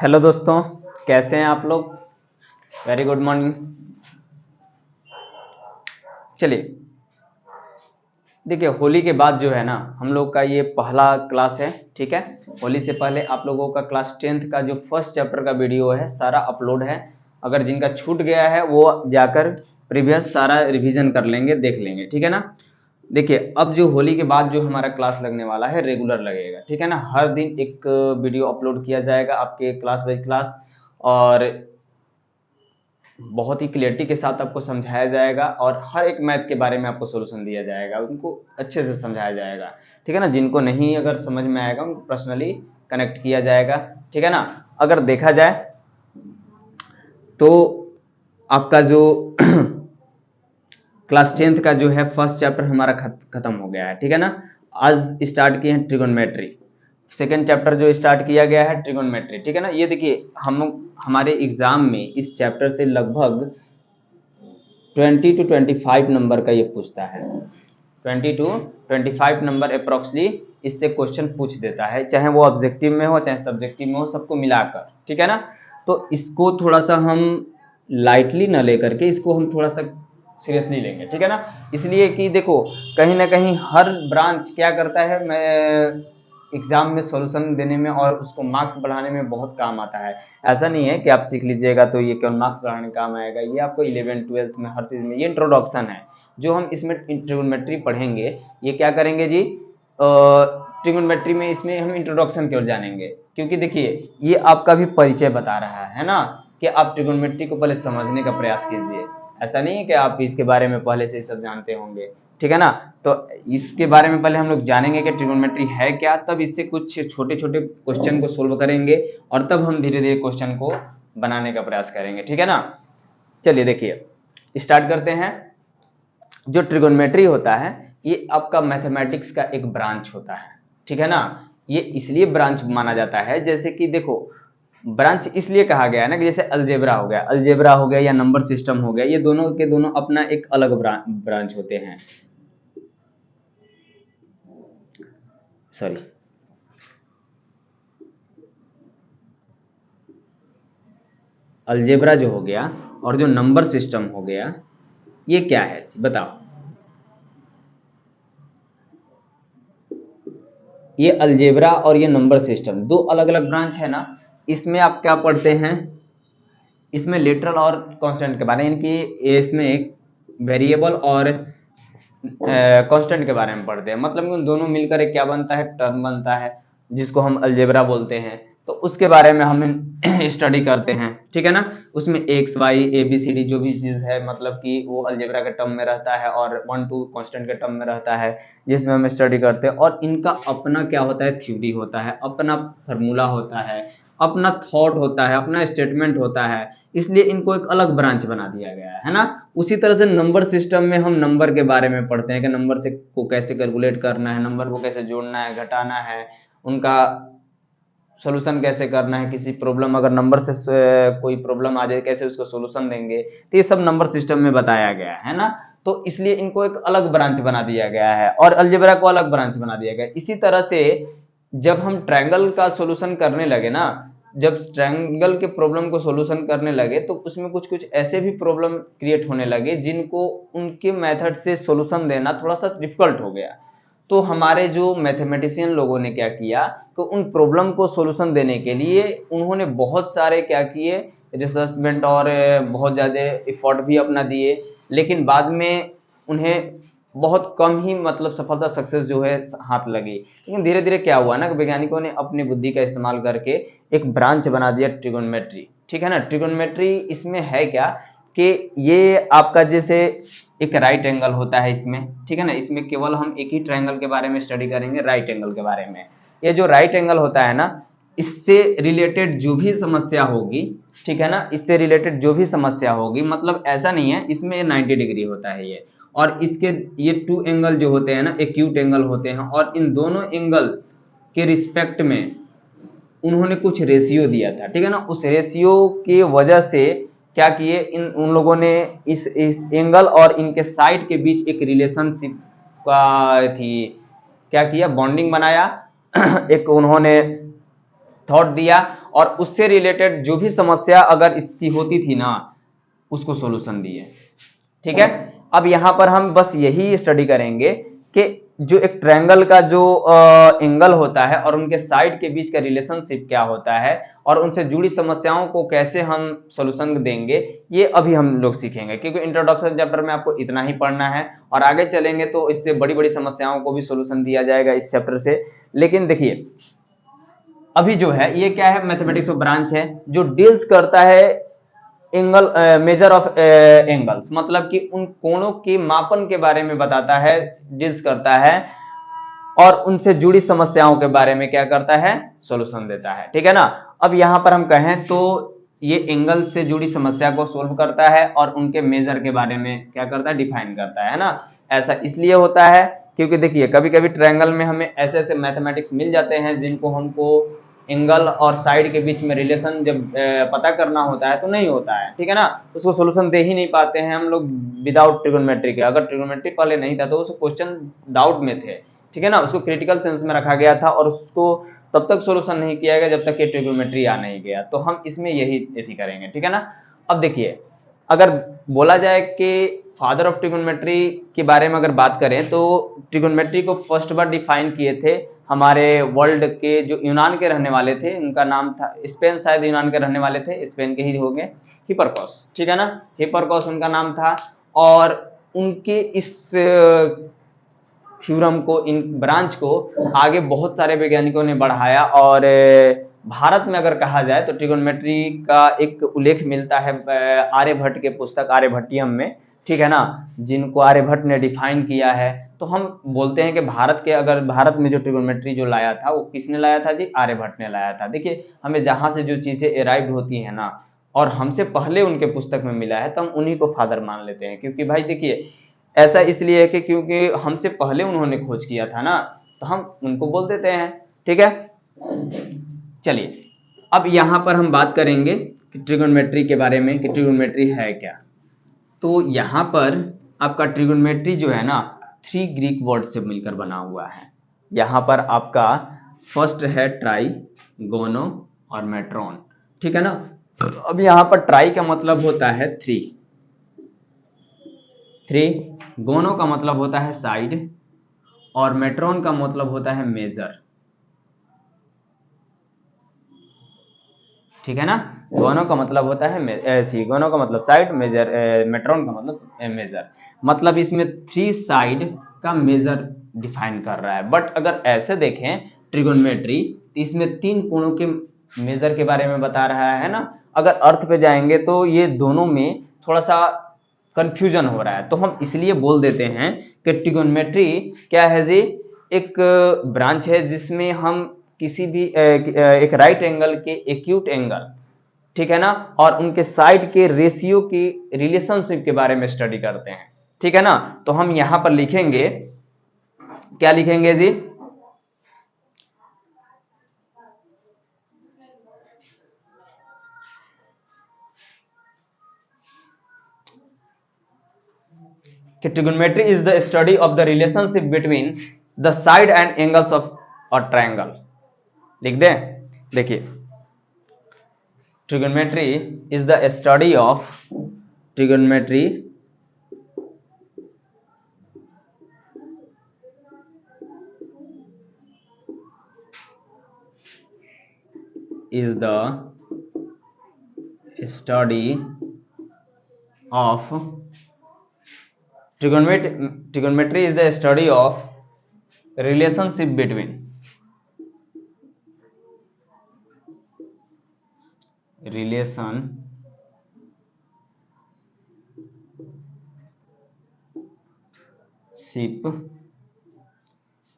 Hello दोस्तों, कैसे हैं आप लोग। Very good morning. चलिए, देखिए होली के बाद जो है ना हम लोग का ये पहला क्लास है। ठीक है, होली से पहले आप लोगों का क्लास 10th का जो फर्स्ट चैप्टर का वीडियो है सारा अपलोड है। अगर जिनका छूट गया है वो जाकर प्रीवियस सारा रिवीजन कर लेंगे, देख लेंगे। ठीक है ना। देखिए अब जो होली के बाद जो हमारा क्लास लगने वाला है रेगुलर लगेगा। ठीक है ना, हर दिन एक वीडियो अपलोड किया जाएगा आपके क्लास वाइज क्लास, और बहुत ही क्लियरिटी के साथ आपको समझाया जाएगा और हर एक मैथ के बारे में आपको सोल्यूशन दिया जाएगा, उनको अच्छे से समझाया जाएगा। ठीक है ना, जिनको नहीं अगर समझ में आएगा उनको पर्सनली कनेक्ट किया जाएगा। ठीक है ना। अगर देखा जाए तो आपका जो क्लास 10th का जो है फर्स्ट चैप्टर हमारा खत्म हो गया है। ठीक है ना। आज स्टार्ट किए हैं ट्रिगोनोमेट्री। सेकेंड चैप्टर जो स्टार्ट किया गया है ट्रिगोनोमेट्री। ठीक है ना। ये देखिए हमारे एग्जाम में इस चैप्टर से लगभग 20 to 25 नंबर का ये पूछता है। 20 to 25 नंबर अप्रोक्सली इससे क्वेश्चन पूछ देता है, चाहे वो ऑब्जेक्टिव में हो चाहे सब्जेक्टिव में हो, सबको मिलाकर। ठीक है ना। तो इसको थोड़ा सा हम लाइटली न लेकर के इसको हम थोड़ा सा सीरियसली लेंगे। ठीक है ना। इसलिए कि देखो कहीं ना कहीं हर ब्रांच क्या करता है, मैं एग्जाम में सॉल्यूशन देने में और उसको मार्क्स बढ़ाने में बहुत काम आता है। ऐसा नहीं है कि आप सीख लीजिएगा तो ये केवल मार्क्स बढ़ाने का काम आएगा, ये आपको 11th 12th में हर चीज़ में ये इंट्रोडक्शन है। जो हम इसमें ट्रिगोनोमेट्री पढ़ेंगे, ये क्या करेंगे जी, ट्रिगोनोमेट्री में इसमें हम इंट्रोडक्शन की ओर जानेंगे, क्योंकि देखिए ये आपका भी परिचय बता रहा है ना, कि आप ट्रिगोनोमेट्री को पहले समझने का प्रयास कीजिए। ऐसा नहीं है कि आप इसके बारे में पहले से सब जानते होंगे। ठीक है ना। तो इसके बारे में पहले हम लोग जानेंगे कि ट्रिगोनोमेट्री है क्या, तब इससे कुछ छोटे छोटे क्वेश्चन को सोल्व करेंगे और तब हम धीरे धीरे क्वेश्चन को बनाने का प्रयास करेंगे। ठीक है ना। चलिए देखिए स्टार्ट करते हैं। जो ट्रिगोनोमेट्री होता है ये आपका मैथमेटिक्स का एक ब्रांच होता है। ठीक है ना। ये इसलिए ब्रांच माना जाता है, जैसे कि देखो ब्रांच इसलिए कहा गया है ना कि जैसे अलजेब्रा हो गया या नंबर सिस्टम हो गया, ये दोनों के दोनों अपना एक अलग ब्रांच होते हैं। सॉरी, अलजेब्रा जो हो गया और जो नंबर सिस्टम हो गया, ये क्या है बताओ। ये अलजेब्रा और ये नंबर सिस्टम दो अलग अलग ब्रांच है ना। इसमें आप क्या पढ़ते हैं, इसमें लिटरल और कांस्टेंट के बारे में, यानी कि इसमें एक वेरिएबल और कांस्टेंट के बारे में पढ़ते हैं। मतलब उन दोनों मिलकर एक क्या बनता है, टर्म बनता है, जिसको हम अलजेब्रा बोलते हैं। तो उसके बारे में हम स्टडी करते हैं। ठीक है ना। उसमें X Y A B C D जो भी चीज है, मतलब कि वो अलजेब्रा के टर्म में रहता है और 1 2 कांस्टेंट के टर्म में रहता है, जिसमें हम स्टडी करते हैं। और इनका अपना क्या होता है, थ्योरी होता है, अपना फार्मूला होता है, अपना थॉट होता है, अपना स्टेटमेंट होता है। इसलिए इनको एक अलग ब्रांच बना दिया गया है ना। उसी तरह से नंबर सिस्टम में हम नंबर के बारे में पढ़ते हैं कि नंबर से को कैसे कैलकुलेट करना है, नंबर को कैसे जोड़ना है, घटाना है, उनका सोल्यूशन कैसे करना है। किसी प्रॉब्लम अगर नंबर से कोई प्रॉब्लम आ जाए कैसे उसको सोल्यूशन देंगे, तो ये सब नंबर सिस्टम में बताया गया है ना। तो इसलिए इनको एक अलग ब्रांच बना दिया गया है और अलजेब्रा को अलग ब्रांच बना दिया गया है। इसी तरह से जब हम ट्रायंगल का सोल्यूशन करने लगे ना, जब ट्रायंगल के प्रॉब्लम को सोल्यूशन करने लगे तो उसमें कुछ कुछ ऐसे भी प्रॉब्लम क्रिएट होने लगे जिनको उनके मेथड से सोल्यूशन देना थोड़ा सा डिफिकल्ट हो गया। तो हमारे जो मैथमेटिशियन लोगों ने क्या किया, तो उन प्रॉब्लम को सोल्यूशन देने के लिए उन्होंने बहुत सारे क्या किए, रिसर्चमेंट और बहुत ज़्यादा एफर्ट भी अपना दिए, लेकिन बाद में उन्हें बहुत कम ही मतलब सफलता सक्सेस जो है हाथ लगी। लेकिन धीरे धीरे क्या हुआ ना कि वैज्ञानिकों ने अपनी बुद्धि का इस्तेमाल करके एक ब्रांच बना दिया ट्रिगोनोमेट्री। ठीक है ना। ट्रिगोनोमेट्री इसमें है क्या कि ये आपका जैसे एक राइट एंगल होता है इसमें। ठीक है ना। इसमें केवल हम एक ही ट्रायंगल के बारे में स्टडी करेंगे, राइट एंगल के बारे में। ये जो राइट एंगल होता है ना, इससे रिलेटेड जो भी समस्या होगी, ठीक है ना, इससे रिलेटेड जो भी समस्या होगी, मतलब ऐसा नहीं है इसमें 90 डिग्री होता है ये, और इसके ये 2 एंगल जो होते हैं ना एक्यूट एंगल होते हैं, और इन दोनों एंगल के रिस्पेक्ट में उन्होंने कुछ रेशियो दिया था। ठीक है ना। उस रेशियो की वजह से क्या किए उन लोगों ने इस एंगल और इनके साइड के बीच एक रिलेशनशिप का थी क्या किया, बॉन्डिंग बनाया एक उन्होंने थॉट दिया, और उससे रिलेटेड जो भी समस्या अगर इसकी होती थी ना, उसको सोल्यूशन दिए। ठीक है, अब यहां पर हम बस यही स्टडी करेंगे कि जो एक ट्रायंगल का जो एंगल होता है और उनके साइड के बीच का रिलेशनशिप क्या होता है और उनसे जुड़ी समस्याओं को कैसे हम सोल्यूशन देंगे, ये अभी हम लोग सीखेंगे, क्योंकि इंट्रोडक्शन चैप्टर में आपको इतना ही पढ़ना है और आगे चलेंगे तो इससे बड़ी बड़ी समस्याओं को भी सोल्यूशन दिया जाएगा इस चैप्टर से। लेकिन देखिए अभी जो है ये क्या है, मैथमेटिक्स ऑफ ब्रांच है जो डील्स करता है एंगल, मेजर ऑफ एंगल्स, मतलब कि उन कोणों के मापन के बारे में बताता है, डील्स करता है और उनसे जुड़ी समस्याओं के बारे में क्या करता है, सॉल्यूशन देता है। ठीक है ना। अब यहां पर हम कहें तो ये एंगल से जुड़ी समस्या को सोल्व करता है और उनके मेजर के बारे में क्या करता है, डिफाइन करता है ना। ऐसा इसलिए होता है क्योंकि देखिए कभी कभी ट्रायंगल में हमें ऐसे ऐसे मैथमेटिक्स मिल जाते हैं जिनको हमको एंगल और साइड के बीच में रिलेशन जब पता करना होता है तो नहीं होता है। ठीक है ना, उसको सोल्यूशन दे ही नहीं पाते हैं हम लोग विदाउट ट्रिगोनोमेट्री के। अगर ट्रिगोनोमेट्री पहले नहीं था तो उस क्वेश्चन डाउट में थे। ठीक है ना, उसको क्रिटिकल सेंस में रखा गया था और उसको तब तक सोल्यूशन नहीं किया गया जब तक कि ट्रिगोनोमेट्री आ नहीं गया। तो हम इसमें यही करेंगे। ठीक है ना। अब देखिए अगर बोला जाए कि फादर ऑफ ट्रिगोनोमेट्री के बारे में अगर बात करें तो ट्रिगोनोमेट्री को फर्स्ट बार डिफाइन किए थे हमारे वर्ल्ड के जो यूनान के रहने वाले थे, उनका नाम था, स्पेन शायद यूनान के रहने वाले थे, स्पेन के ही हो गए, हिपरकॉस। ठीक है ना, हिपरकॉस उनका नाम था। और उनके इस थ्योरम को, इन ब्रांच को आगे बहुत सारे वैज्ञानिकों ने बढ़ाया और भारत में अगर कहा जाए तो ट्रिगोनोमेट्री का एक उल्लेख मिलता है आर्यभट्ट के पुस्तक आर्यभट्टियम में। ठीक है ना, जिनको आर्यभट्ट ने डिफाइन किया है। तो हम बोलते हैं कि भारत में जो ट्रिगोनोमेट्री जो लाया था वो किसने लाया था जी, आर्यभट्ट ने लाया था। देखिए हमें जहां से जो चीजें अराइव्ड होती है ना और हमसे पहले उनके पुस्तक में मिला है तो हम उन्हीं को फादर मान लेते हैं, क्योंकि भाई देखिए ऐसा इसलिए है कि क्योंकि हमसे पहले उन्होंने खोज किया था ना, तो हम उनको बोल देते हैं। ठीक है, चलिए अब यहां पर हम बात करेंगे कि ट्रिगोनोमेट्री के बारे में कि ट्रिगोनोमेट्री है क्या। तो यहां पर आपका ट्रिगोनोमेट्री जो है ना 3 ग्रीक वर्ड से मिलकर बना हुआ है। यहां पर आपका फर्स्ट है ट्राई, गोनो और मेट्रॉन। ठीक है ना। अब यहां पर ट्राई का मतलब होता है 3, गोनो का मतलब होता है साइड और मेट्रॉन का मतलब होता है मेजर। ठीक है ना, गोनो का मतलब होता है गोनो का मतलब साइड, मेजर मेट्रॉन का मतलब मेजर। मतलब इसमें 3 साइड का मेजर डिफाइन कर रहा है। बट अगर ऐसे देखें ट्रिगोनोमेट्री तो इसमें 3 कोणों के मेजर के बारे में बता रहा है ना। अगर अर्थ पे जाएंगे तो ये दोनों में थोड़ा सा कंफ्यूजन हो रहा है, तो हम इसलिए बोल देते हैं कि ट्रिगोनोमेट्री क्या है जी, एक ब्रांच है जिसमें हम किसी भी एक राइट एंगल के एक्यूट एंगल, ठीक है ना, और उनके साइड के रेशियो की रिलेशनशिप के बारे में स्टडी करते हैं। ठीक है ना, तो हम यहां पर लिखेंगे, क्या लिखेंगे जी, कि trigonometry is the study of the relationship between the side and angles of a triangle. लिख दें, देखिए trigonometry is the study of trigonometry is the study of trigonometry is the study of relationship between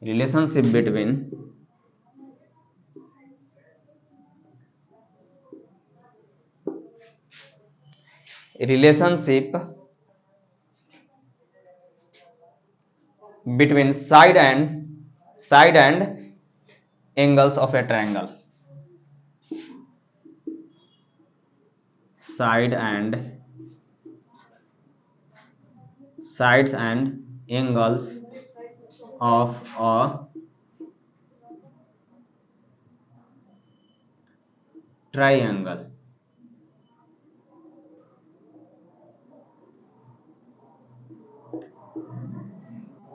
relationship between relationship between side and angles of a triangle, side and sides and angles of a triangle,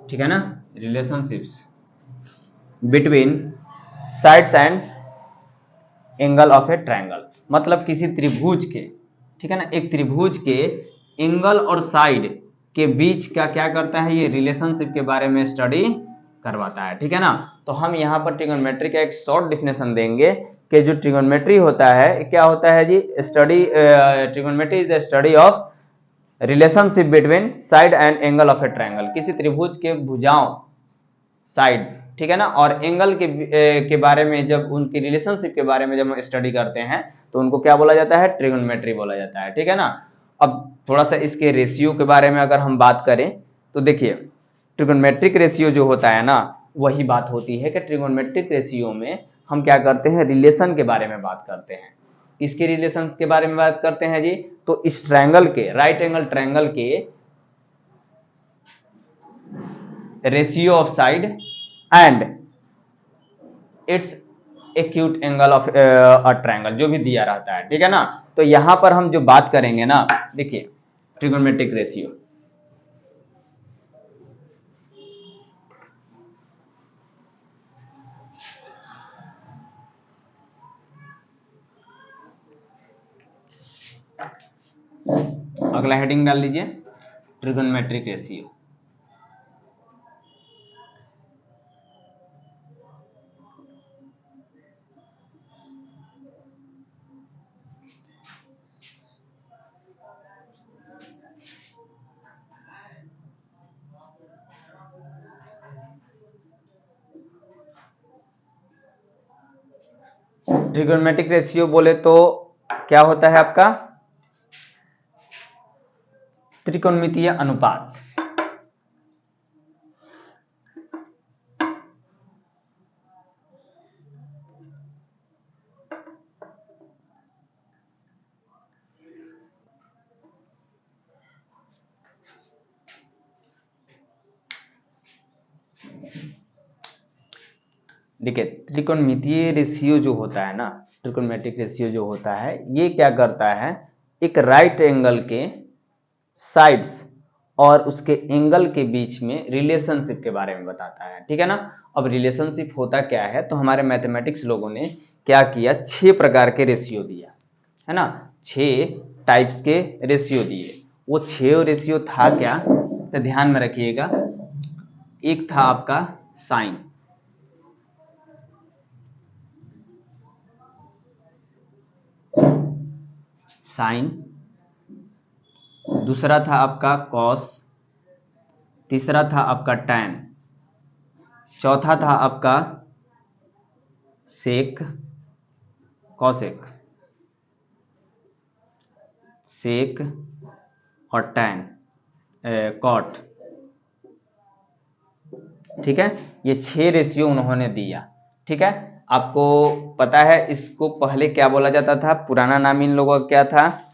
ठीक है ना, relationships between sides and angle of a triangle, मतलब किसी त्रिभुज के, ठीक है ना, एक त्रिभुज के एंगल और साइड के बीच का क्या करता है, ये रिलेशनशिप के बारे में स्टडी करवाता है, ठीक है ना। तो हम यहाँ पर ट्रिगोनोमेट्री का एक शॉर्ट डिफिनेशन देंगे कि जो ट्रिगोनोमेट्री होता है क्या होता है जी, study, trigonometry is the study of relationship between side and angle of a triangle, किसी त्रिभुज के भुजाओं, साइड, ठीक है ना, और एंगल के बारे में, जब उनकी रिलेशनशिप के बारे में जब हम स्टडी करते हैं तो उनको क्या बोला जाता है, ट्रिगोनोमेट्री बोला जाता है, ठीक है ना। अब थोड़ा सा इसके रेशियो के बारे में अगर हम बात करें तो देखिए, ट्रिगोनोमेट्रिक रेशियो जो होता है ना, वही बात होती है कि ट्रिगोनोमेट्रिक रेशियो में हम क्या करते हैं, रिलेशन के बारे में बात करते हैं। किसके रिलेशन के बारे में बात करते हैं जी, तो इस ट्रायंगल के, राइट एंगल ट्रायंगल के ratio of side and it's acute angle of a triangle, जो भी दिया रहता है, ठीक है ना। तो यहां पर हम जो बात करेंगे ना, देखिए ट्रिगोनोमेट्रिक रेशियो, अगला हेडिंग डाल लीजिए, ट्रिगोनोमेट्रिक रेशियो। ट्रिगोनोमेट्रिक रेशियो बोले तो क्या होता है आपका, त्रिकोणमितीय अनुपात, देखिए त्रिकोणमितीय रेशियो जो होता है ना, ट्रिकोणमेट्रिक रेशियो जो होता है, ये क्या करता है, एक राइट एंगल के साइड्स और उसके एंगल के बीच में रिलेशनशिप के बारे में बताता है, ठीक है ना। अब रिलेशनशिप होता क्या है, तो हमारे मैथमेटिक्स लोगों ने क्या किया, 6 प्रकार के रेशियो दिया है ना, 6 टाइप्स के रेशियो दिए। वो 6 रेशियो था क्या, तो ध्यान में रखिएगा। एक था आपका साइन, साइन, दूसरा था आपका कॉस, तीसरा था आपका टैन, चौथा था आपका सेक, कॉसेक, सेक और टैन, कॉट, ठीक है। ये 6 रेशियो उन्होंने दिया, ठीक है। आपको पता है इसको पहले क्या बोला जाता था, पुराना नाम इन लोगों का क्या था,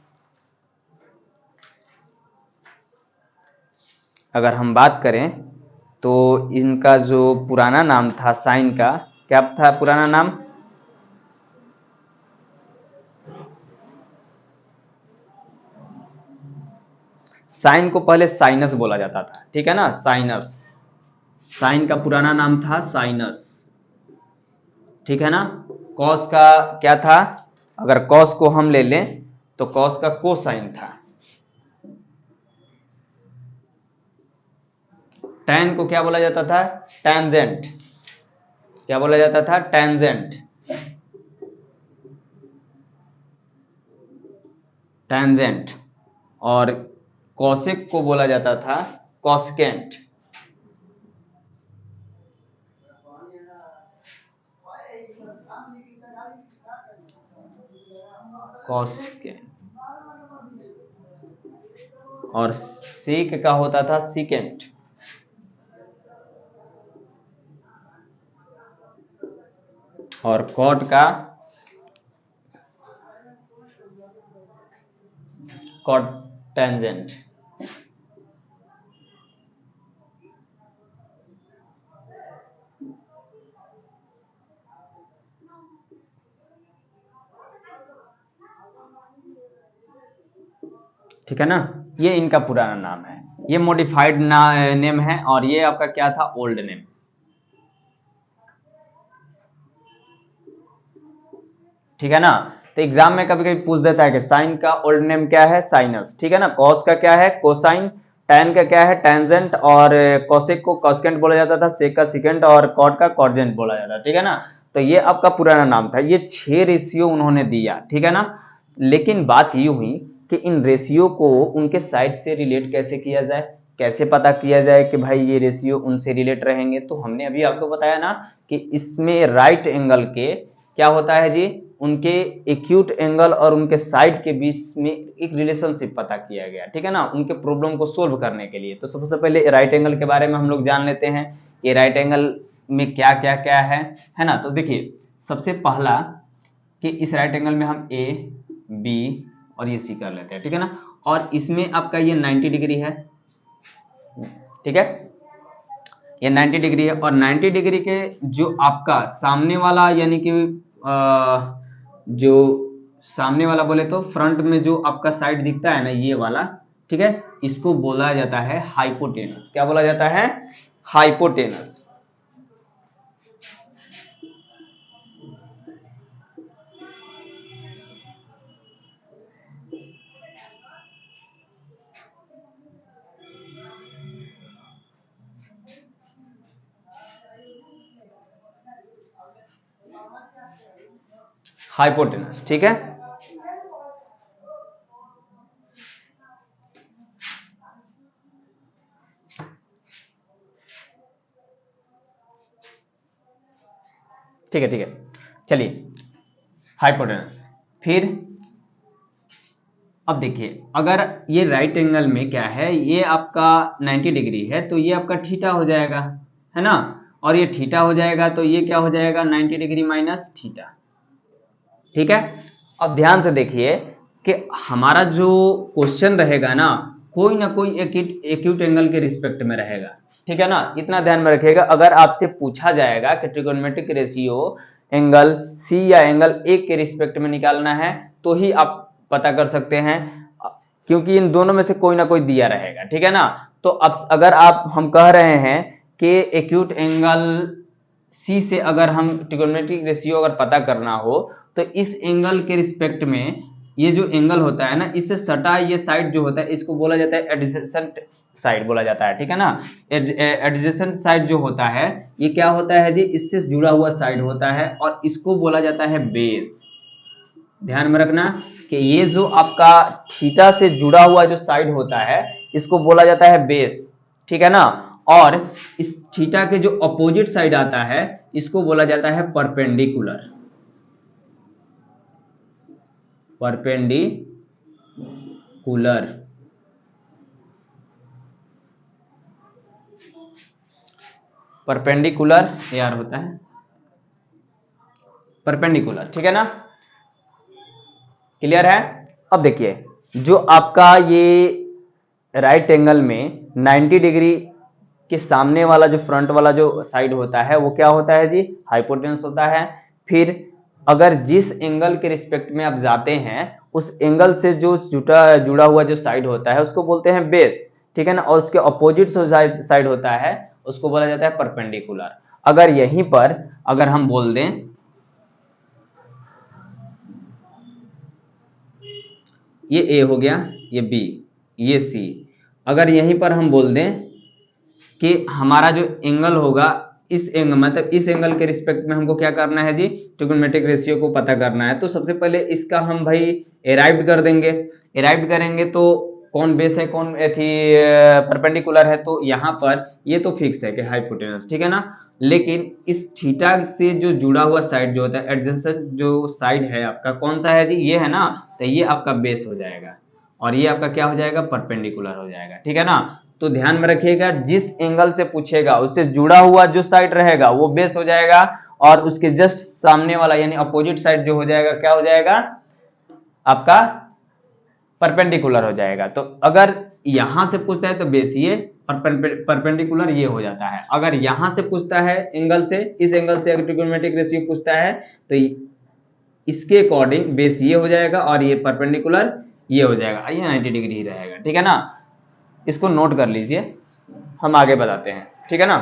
अगर हम बात करें तो इनका जो पुराना नाम था साइन का, क्या था पुराना नाम, साइन को पहले साइनस बोला जाता था, ठीक है ना, साइनस, साइन का पुराना नाम था साइनस, ठीक है ना। कॉस का क्या था, अगर कॉस को हम ले लें तो कॉस का कोसाइन था। टैन को क्या बोला जाता था, टैंजेंट, क्या बोला जाता था, टैंजेंट, टैंजेंट। और कॉसेक को बोला जाता था कॉस्केंट, कॉस्केंट। और सेक का होता था सिकेंट, और कॉट का कॉट टेंजेंट। ठीक है ना। ये इनका पुराना नाम है, ये मॉडिफाइड नेम है, और ये आपका क्या था, ओल्ड नेम। ठीक है ना। तो एग्जाम में कभी कभी पूछ देता है कि साइन का ओल्ड नेम क्या है, साइनस। ठीक है ना। कॉस का क्या है, कोसाइन। टैन का क्या है, टैंजेंट। और कोसेक को कॉस्केंट बोला जाता था, सेक का सिकेंट, और कॉट का कॉर्डेंट बोला जाता था। ठीक है ना। तो ये आपका पुराना नाम था। ये 6 रेशियो उन्होंने दिया। ठीक है ना। लेकिन बात ये हुई कि इन रेशियो को उनके साइड से रिलेट कैसे किया जाए, कैसे पता किया जाए कि भाई ये रेशियो उनसे रिलेट रहेंगे। तो हमने अभी आपको बताया ना कि इसमें राइट एंगल के क्या होता है जी, उनके एक्यूट एंगल और उनके साइड के बीच में एक रिलेशनशिप पता किया गया। ठीक है ना, उनके प्रॉब्लम को सोल्व करने के लिए। तो सबसे पहले राइट एंगल के बारे में हम लोग जान लेते हैं, ये राइट एंगल में क्या क्या क्या है ना। तो देखिए सबसे पहला कि इस राइट एंगल में हम ए बी और ये सी कर लेते हैं। ठीक है ना। और इसमें आपका ये 90 डिग्री है। ठीक है, ये 90 डिग्री है, और 90 डिग्री के जो आपका सामने वाला यानी कि जो सामने वाला बोले तो फ्रंट में जो आपका साइड दिखता है ना, ये वाला, ठीक है, इसको बोला जाता है हाइपोटेनस। क्या बोला जाता है, हाइपोटेनस। हाइपोटेनस, ठीक है। ठीक है, ठीक है, चलिए हाइपोटेनस। फिर अब देखिए, अगर ये राइट एंगल में क्या है, ये आपका 90 डिग्री है, तो ये आपका थीटा हो जाएगा, है ना। और ये थीटा हो जाएगा, तो ये क्या हो जाएगा, 90 डिग्री माइनस थीटा। ठीक है। अब ध्यान से देखिए कि हमारा जो क्वेश्चन रहेगा ना, कोई ना कोई एक्यूट एंगल के रिस्पेक्ट में रहेगा। ठीक है ना, इतना ध्यान में रखिएगा। अगर आपसे पूछा जाएगा कि ट्रिगोनोमेट्रिक रेशियो एंगल सी या एंगल ए के रिस्पेक्ट में निकालना है, तो ही आप पता कर सकते हैं, क्योंकि इन दोनों में से कोई ना कोई दिया रहेगा। ठीक है ना। तो अब अगर हम कह रहे हैं कि एक्यूट एंगल सी से अगर हम ट्रिगोनोमेट्रिक रेशियो अगर पता करना हो, तो इस एंगल के रिस्पेक्ट में ये जो एंगल होता है ना, इससे सटा ये साइड जो होता है, इसको बोला जाता है एडजेसेंट साइड बोला जाता है। ठीक है ना। एडजेसेंट साइड जो होता है, ये क्या होता है जी, इससे जुड़ा हुआ साइड होता है, और इसको बोला जाता है बेस। ध्यान में रखना कि ये जो आपका थीटा से जुड़ा हुआ जो साइड होता है, इसको बोला जाता है बेस। ठीक है ना। और इस थीटा के जो अपोजिट साइड आता है, इसको बोला जाता है परपेंडिकुलर। परपेंडिकुलर, परपेंडिकुलर यार होता है परपेंडिकुलर। ठीक है ना, क्लियर है। अब देखिए, जो आपका ये राइट एंगल में 90 डिग्री के सामने वाला जो फ्रंट वाला जो साइड होता है, वो क्या होता है जी, हाइपोटेनस होता है। फिर अगर जिस एंगल के रिस्पेक्ट में आप जाते हैं, उस एंगल से जो जुड़ा हुआ जो साइड होता है, उसको बोलते हैं बेस। ठीक है ना। और उसके अपोजिट साइड होता है, उसको बोला जाता है परपेंडिकुलर। अगर यहीं पर अगर हम बोल दें, ये ए हो गया, ये बी, ये सी, अगर यहीं पर हम बोल दें कि हमारा जो एंगल होगा, इस एंगल मतलब इस एंगल के रिस्पेक्ट में हमको क्या करना है जी, ट्रिगोनोमेट्रिक रेशियो को पता करना है। तो सबसे पहले इसका हम भाई एराइव कर देंगे। एराइव करेंगे तो कौन बेस है, कौन थी परपेंडिकुलर है, तो यहाँ पर ये तो फिक्स है कि हाइपोटेनस। ठीक है ना। लेकिन इस थीटा से जो जुड़ा हुआ साइड जो होता है, एडजेसेंट जो साइड है आपका, कौन सा है जी, ये है ना। तो ये आपका बेस हो जाएगा, और ये आपका क्या हो जाएगा, परपेंडिकुलर हो जाएगा। ठीक है ना। तो ध्यान में रखिएगा, जिस एंगल से पूछेगा उससे जुड़ा हुआ जो साइड रहेगा वो बेस हो जाएगा, और उसके जस्ट सामने वाला यानी अपोजिट साइड जो हो जाएगा, क्या हो जाएगा, आपका परपेंडिकुलर हो जाएगा। तो अगर यहां से पूछता है तो बेस ये, और परपेंडिकुलर ये हो जाता है। अगर यहां से पूछता है एंगल से, इस एंगल से अगर ट्रिगोनोमेट्रिक रेशियो पूछता है, तो इसके अकॉर्डिंग बेस ये हो जाएगा और ये परपेंडिकुलर ये हो जाएगा, ये 90 डिग्री ही रहेगा, ठीक है ना। इसको नोट कर लीजिए, हम आगे बताते हैं, ठीक है ना।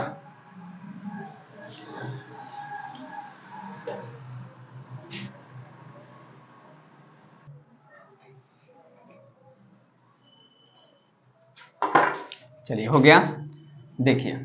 चलिए हो गया, देखिए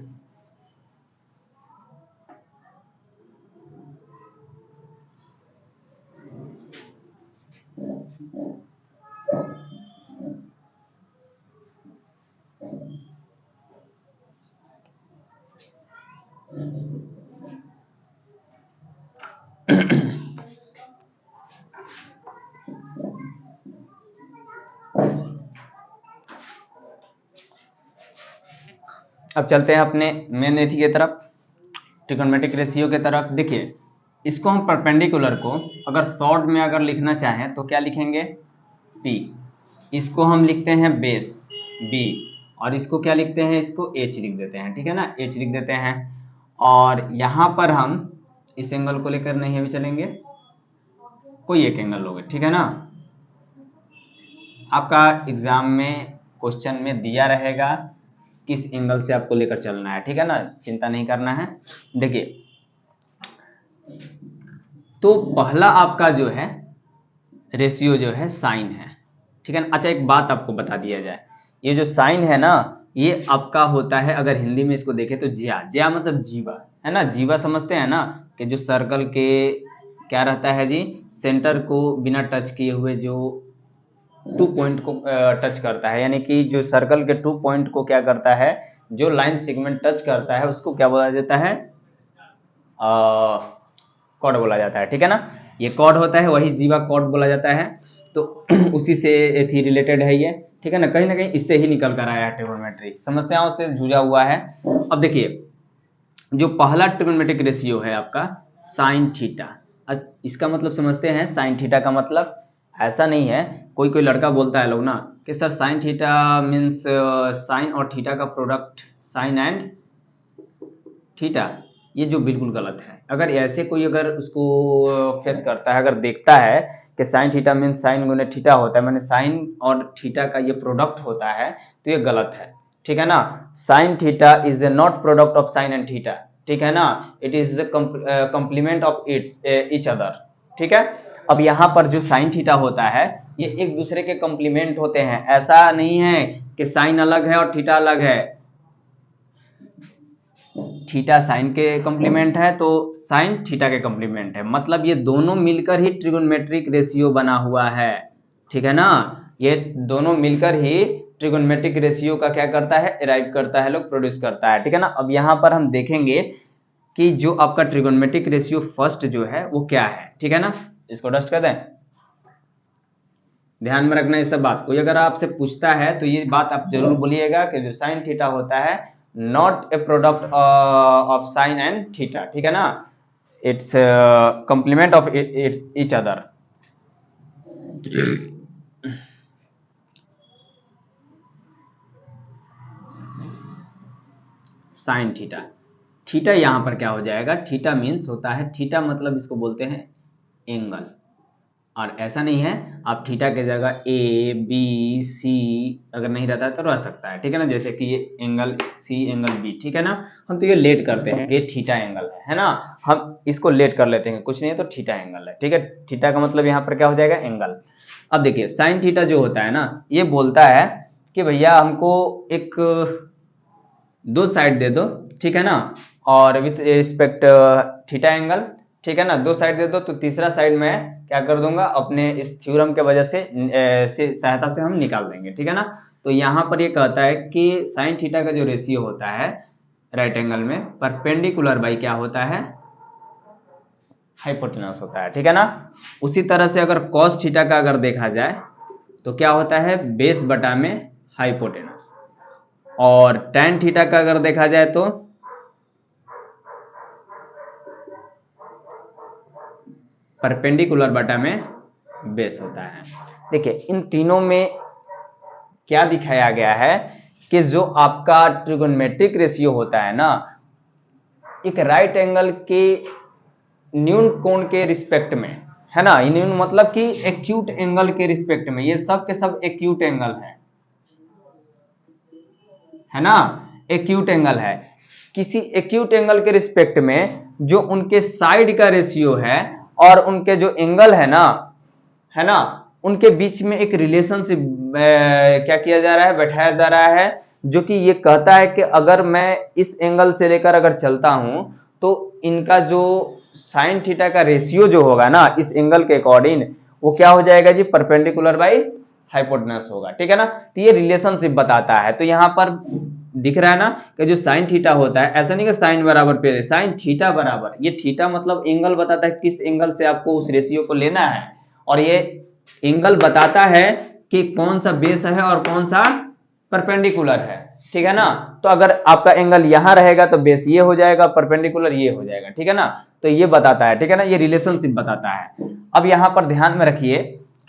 अब चलते हैं अपने मेन एथी की तरफ, ट्रिगोनोमेट्रिक रेशियो की तरफ। देखिए इसको हम परपेंडिकुलर को अगर शॉर्ट में अगर लिखना चाहें तो क्या लिखेंगे, P। इसको हम लिखते हैं बेस B, और इसको क्या लिखते हैं, इसको H लिख देते हैं, ठीक है ना, H लिख देते हैं। और यहाँ पर हम इस एंगल को लेकर नहीं भी चलेंगे, कोई एक एंगल लोगे, ठीक है ना। आपका एग्जाम में क्वेश्चन में दिया रहेगा किस एंगल से आपको लेकर चलना है, ठीक है ना, चिंता नहीं करना है। देखिए तो पहला आपका जो है रेशियो जो है साइन है, ठीक है ना। अच्छा एक बात आपको बता दिया जाए, ये जो साइन है ना, ये आपका होता है, अगर हिंदी में इसको देखें तो जिया, जिया मतलब जीवा, है ना, जीवा समझते हैं ना, कि जो सर्कल के क्या रहता है जी, सेंटर को बिना टच किए हुए जो 2 पॉइंट को टच करता है, यानी कि जो सर्कल के 2 पॉइंट को क्या करता है, जो लाइन सेगमेंट टच करता है उसको क्या बोला जाता है, कॉर्ड बोला जाता है, ठीक है ना। ये कॉर्ड होता है, वही जीवा कॉर्ड बोला जाता है। तो उसी से थी रिलेटेड है ये, ठीक है ना कहीं इससे ही निकल कर आया है, ट्रिगोनोमेट्री समस्याओं से जुड़ा हुआ है। अब देखिए जो पहला ट्रिगोनोमेट्रिक रेशियो है आपका साइन थीटा, इसका मतलब समझते हैं, साइन थीटा का मतलब ऐसा नहीं है, कोई कोई लड़का बोलता है लोग ना कि sir sine theta means sign और थीटा का प्रोडक्ट, साइन एंड थीटा, ये जो बिल्कुल गलत है। अगर ऐसे कोई अगर उसको फेस करता है, अगर देखता है कि साइन थीटा मीन्स साइन गुने थीटा होता है, मैंने साइन और थीटा का ये प्रोडक्ट होता है, तो ये गलत है, ठीक है ना। Sine theta is a not product of sine and theta, ठीक है ना, it is complement of each other, ठीक है। अब यहाँ पर जो साइन थीटा होता है ये एक दूसरे के कॉम्प्लीमेंट होते हैं, ऐसा नहीं है कि साइन अलग है और थीटा अलग है। थीटा साइन के कॉम्प्लीमेंट है तो साइन थीटा के कॉम्प्लीमेंट है, मतलब ये दोनों मिलकर ही ट्रिगोनोमेट्रिक रेशियो बना हुआ है, ठीक है ना। ये दोनों मिलकर ही ट्रिगोनोमेट्रिक रेशियो का क्या करता है, अराइव करता है, लोग प्रोड्यूस करता है, ठीक है ना। अब यहाँ पर हम देखेंगे कि जो आपका ट्रिगोनोमेट्रिक रेशियो फर्स्ट जो है वो क्या है, ठीक है ना। इसको डस्ट कर दें, ध्यान में रखना ये सब बात, कोई अगर आपसे पूछता है तो ये बात आप जरूर बोलिएगा कि जो साइन थीटा होता है not a product of sine and theta, ठीक है ना, it's complement of each other. Sine theta, theta यहां पर क्या हो जाएगा, थीटा मीन्स होता है, थीटा मतलब इसको बोलते हैं एंगल, और ऐसा नहीं है आप थीटा की जगह ए बी सी अगर नहीं रहता है तो रह सकता है, ठीक है ना, जैसे कि ये एंगल सी एंगल बी, ठीक है ना। हम तो ये लेट करते हैं, ये थीटा एंगल है ना, हम इसको लेट कर लेते हैं, कुछ नहीं है तो थीटा एंगल है, ठीक है। थीटा का मतलब यहाँ पर क्या हो जाएगा, एंगल। अब देखिए साइन थीटा जो होता है ना, ये बोलता है कि भैया हमको एक दो साइड दे दो, ठीक है ना, और विथ रिस्पेक्ट थीटा एंगल, ठीक है ना, दो साइड दे दो तो तीसरा साइड मैं क्या कर दूंगा, अपने इस थ्योरम के वजह से सहायता से हम निकाल देंगे, ठीक है ना। तो यहाँ पर ये कहता है कि साइन थीटा का जो रेशियो होता है राइट एंगल में परपेंडिकुलर बाई क्या होता है, हाइपोटेनस होता है, ठीक है ना। उसी तरह से अगर कॉस थीटा का अगर देखा जाए तो क्या होता है, बेस बटा में हाइपोटेनस, और tan थीटा का अगर देखा जाए तो परपेंडिकुलर बटा में बेस होता है। देखिए इन तीनों में क्या दिखाया गया है कि जो आपका ट्रिगोनोमेट्रिक रेशियो होता है ना, एक राइट एंगल के न्यून कोण के रिस्पेक्ट में है ना, इन मतलब कि एक्यूट एंगल के रिस्पेक्ट में, ये सब के सब एक्यूट एंगल है ना, एक्यूट एंगल है। किसी एक्यूट एंगल के रिस्पेक्ट में जो उनके साइड का रेशियो है और उनके जो एंगल है ना, उनके बीच में एक रिलेशनशिप क्या किया जा रहा है, बैठाया जा रहा है, जो कि ये कहता है कि अगर मैं इस एंगल से लेकर अगर चलता हूं तो इनका जो साइन थीटा का रेशियो जो होगा ना इस एंगल के अकॉर्डिंग, वो क्या हो जाएगा जी, परपेंडिकुलर बाई हाइपोटेनस होगा। ठीक है ना, तो ये रिलेशनशिप बताता है। तो यहां पर दिख रहा है ना कि जो साइन थीटा होता है, ऐसा नहीं कि साइन बराबर पे, साइन थीटा बराबर, ये थीटा मतलब एंगल बताता है किस एंगल से आपको उस रेशियो को लेना है, और ये एंगल बताता है कि कौन सा बेस है और कौन सा परपेंडिकुलर है। ठीक है ना, तो अगर आपका एंगल यहां रहेगा तो बेस ये हो जाएगा, परपेंडिकुलर ये हो जाएगा। ठीक है ना, तो ये बताता है। ठीक है ना, ये रिलेशनशिप बताता है। अब यहां पर ध्यान में रखिए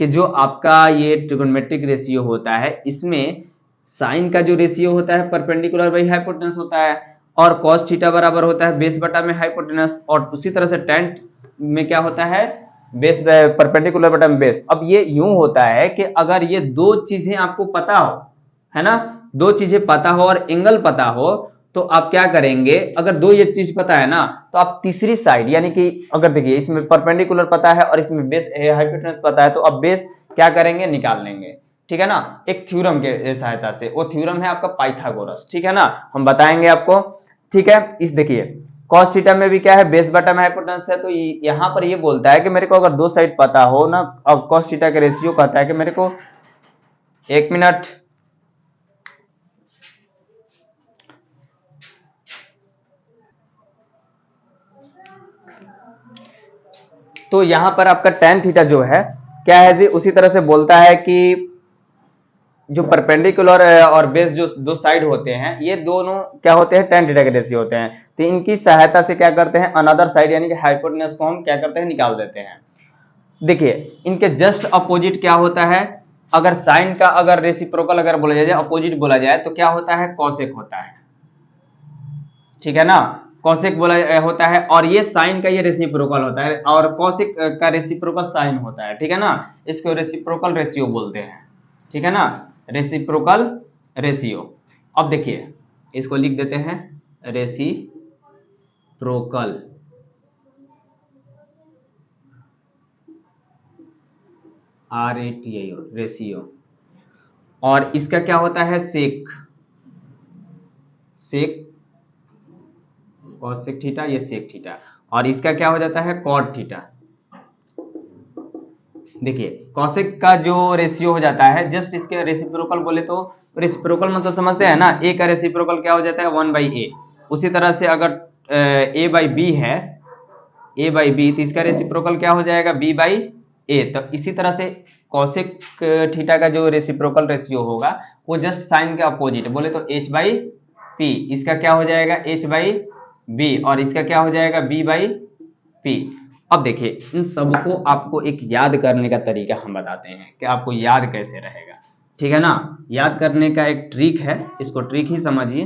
कि जो आपका ये ट्रिगोनोमेट्रिक रेशियो होता है, इसमें साइन का जो रेशियो होता है परपेंडिकुलर बाई हाइपोटेनस होता है, और कॉस थीटा बराबर होता है बेस बटा में हाइपोटेनस, और उसी तरह से टेन में क्या होता है, बेस परपेंडिकुलर बटा में बेस। अब ये यूं होता है कि अगर ये दो चीजें आपको पता हो, है ना, दो चीजें पता हो और एंगल पता हो, तो आप क्या करेंगे, अगर दो ये चीज पता है ना, तो आप तीसरी साइड, यानी कि अगर देखिए इसमें परपेंडिकुलर पता है और इसमें बेस हाइपोटेनस पता है, तो अब बेस क्या करेंगे, निकाल लेंगे। ठीक है ना, एक थ्योरम के सहायता से, वो थ्योरम है आपका पाइथागोरस। ठीक है ना, हम बताएंगे आपको। ठीक है, इस देखिए कॉस थीटा में भी क्या है, बेस बटा में हाइपोटेनस है, तो यहां पर ये बोलता है कि मेरे को अगर दो साइड पता हो ना, अब कॉस थीटा का रेशियो कहता है कि मेरे को, एक मिनट, तो यहां पर आपका टेन थीटा जो है क्या है जी, उसी तरह से बोलता है कि जो परपेंडिकुलर और बेस जो दो साइड होते हैं, ये दोनों क्या होते हैं, टेन थीटा के रेशियो होते हैं। तो इनकी सहायता से क्या करते हैं, अनदर साइड यानी कि हाइपोटेनस को हम क्या करते हैं, निकाल देते हैं। देखिए इनके जस्ट अपोजिट क्या होता है, अगर साइन का अगर रेसिप्रोकल अगर बोला जाए, अपोजिट बोला जाए, तो क्या होता है, कॉसेक होता है। ठीक है ना, कॉसेक बोला होता है, और ये साइन का ये रेसिप्रोकल होता है, और कॉसेक का रेसिप्रोकल साइन होता है। ठीक है ना, इसको रेसिप्रोकल रेशियो बोलते हैं। ठीक है ना, रेसिप्रोकल रेशियो। अब देखिए इसको लिख देते हैं रेसिप्रोकल, RATIO रेशियो, और इसका क्या होता है, सेक, सेक कॉसेक थीटा, ये सेक थीटा, और इसका क्या हो जाता है, कॉट थीटा। देखिए कॉसेक का जो रेशियो हो जाता है, जस्ट इसके रेसिप्रोकल बोले तो, रेसिप्रोकल मतलब समझते हैं ना, ए का रेसिप्रोकल क्या हो जाता है, 1/a। उसी तरह से अगर a/b है, a/b, तो इसका रेसिप्रोकल क्या हो जाएगा, b/a। तो इसी तरह से कॉसेक थीटा का जो रेसिप्रोकल रेशियो होगा, वो जस्ट साइन के अपोजिट बोले तो h/p, इसका क्या हो जाएगा, h/b, और इसका क्या हो जाएगा, b/p। अब देखिए इन सबको आपको एक याद करने का तरीका हम बताते हैं कि आपको याद कैसे रहेगा। ठीक है ना, याद करने का एक ट्रिक है, इसको ट्रिक ही समझिए।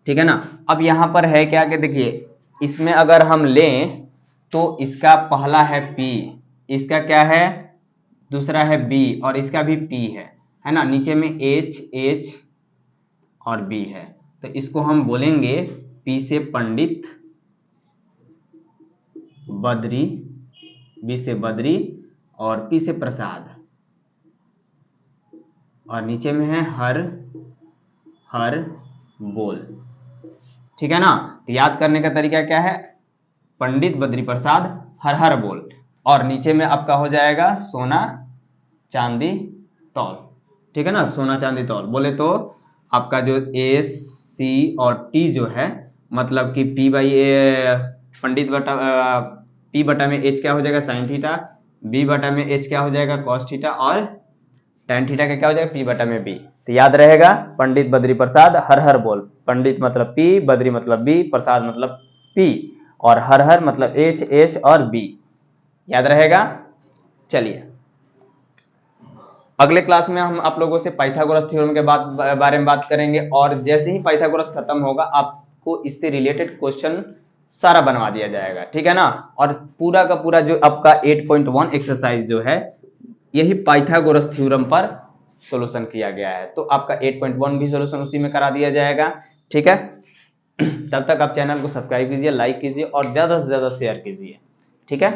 ठीक है ना, अब यहां पर है क्या कि देखिए इसमें अगर हम लें तो इसका पहला है P, इसका क्या है, दूसरा है B, और इसका भी P है ना, नीचे में H और B है। तो इसको हम बोलेंगे P से पंडित, बद्री, B से बद्री, और P से प्रसाद, और नीचे में है हर, हर बोल। ठीक है ना, तो याद करने का तरीका क्या है, पंडित, बद्री प्रसाद, हर हर बोल, और नीचे में आपका हो जाएगा सोना चांदी तौल। ठीक है ना, सोना चांदी तौल बोले तो आपका जो AC और T जो है, मतलब कि P/A, पंडित बटा P बटा में H क्या हो जाएगा, साइन थीटा, B बटा में H क्या हो जाएगा, कॉस थीटा, और tan थीटा का क्या हो जाएगा, P बटा में B। तो याद रहेगा, पंडित बद्री प्रसाद हर हर बोल, पंडित मतलब P, बद्री मतलब B, प्रसाद मतलब P, और हर हर मतलब H और B। याद रहेगा। चलिए अगले क्लास में हम आप लोगों से पाइथागोरस थ्योरम के बारे में बात करेंगे, और जैसे ही पाइथागोरस खत्म होगा आपको इससे रिलेटेड क्वेश्चन सारा बनवा दिया जाएगा, ठीक है ना। और पूरा का पूरा जो आपका 8.1 एक्सरसाइज जो है यही पाइथागोरस थ्योरम पर सॉल्यूशन किया गया है। तो आपका 8.1 भी सॉल्यूशन उसी में करा दिया जाएगा, ठीक है। तब तक आप चैनल को सब्सक्राइब कीजिए, लाइक कीजिए और ज्यादा से ज्यादा शेयर कीजिए, ठीक है।